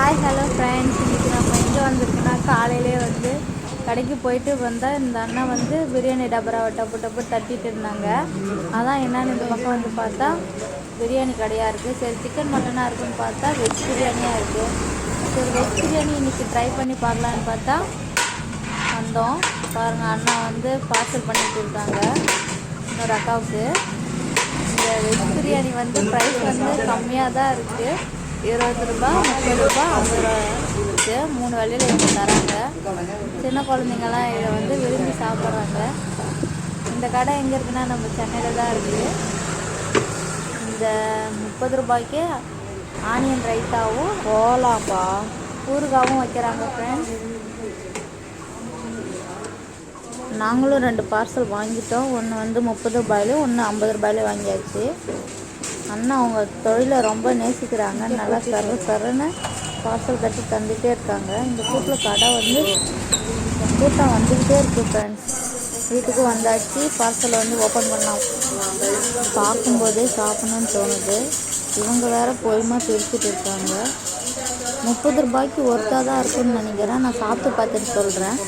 Hi hello friends, இன்றைக்கி நம்ம எங்கே வந்திருக்கோன்னா காலையிலே வந்து கடைக்கு போயிட்டு வந்தால் இந்த அண்ணா வந்து பிரியாணி டபராவை டப்பு தட்டிட்டு இருந்தாங்க. அதான் என்னன்னு இந்த பக்கம் வந்து பார்த்தா பிரியாணி கடையாக இருக்குது. சரி சிக்கன் மட்டனாக இருக்குன்னு பார்த்தா வெஜ் பிரியாணியாக இருக்குது. சரி வெஜ் பிரியாணி இன்றைக்கி ட்ரை பண்ணி பார்க்கலான்னு பார்த்தா வந்தோம். பாருங்கள், அண்ணா வந்து பார்சல் பண்ணிகிட்டு இருக்காங்க இன்னொரு அக்காவுக்கு. இந்த வெஜ் பிரியாணி வந்து ப்ரைஸ் வந்து கம்மியாக தான் இருக்குது. 20 ரூபா, 30 ரூபா, 50 ரூபா இருக்குது. 3 வேளையில் இவங்க தராங்க. சின்ன குழந்தைங்கள்லாம் இதை வந்து விரும்பி சாப்பிட்றாங்க. இந்த கடை எங்கே இருக்குன்னா நம்ம சென்னையில் தான் இருக்குது. இந்த 30 ரூபாய்க்கே ஆனியன் ரைத்தாவும் ஓலாப்பா ஊறுகாவும் வைக்கிறாங்க ஃப்ரெண்ட்ஸ். நாங்களும் 2 பார்சல் வாங்கிட்டோம். ஒன்று வந்து 30 ரூபாயிலும், ஒன்று 50 ரூபாயிலும் வாங்கியாச்சு. அண்ணா அவங்க தொழிலை ரொம்ப நேசிக்கிறாங்க. நல்லா சரன்னு பார்சல் கட்டி தந்துகிட்டே இருக்காங்க. இந்த கூட்டில் கடை வந்து கூட்டம் வந்துக்கிட்டே இருக்குது ஃப்ரெண்ட்ஸ். வீட்டுக்கு வந்தாச்சு. பார்சலை வந்து ஓப்பன் பண்ணலாம். பார்க்கும்போதே சாப்பிடணும்னு தோணுது. இவங்க வேறு பொறுமை பிரிச்சுட்டு இருக்காங்க. 30 ரூபாய்க்கு ஒர்த்தாக தான் இருக்குன்னு நினைக்கிறேன். நான் சாப்பிட்டு பார்த்துட்டு சொல்கிறேன்.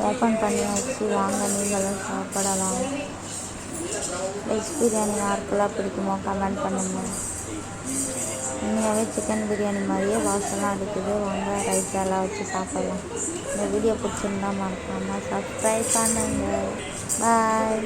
ஓப்பன் பண்ணி வச்சு வாங்க, நீங்களும் சாப்பிடலாம். வெஜ் பிரியாணி யாருக்கெல்லாம் பிடிக்குமோ கமெண்ட் பண்ணுங்கள். உண்மையாகவே சிக்கன் பிரியாணி மாதிரியே வாசலாம் அடிக்குது. வாங்க ரைத்தாலாம் வச்சு சாப்பிடலாம். இந்த வீடியோ பிடிச்சிருந்தா மறக்காமல் சப்ஸ்கிரைப் பண்ணுங்கள். பாய்.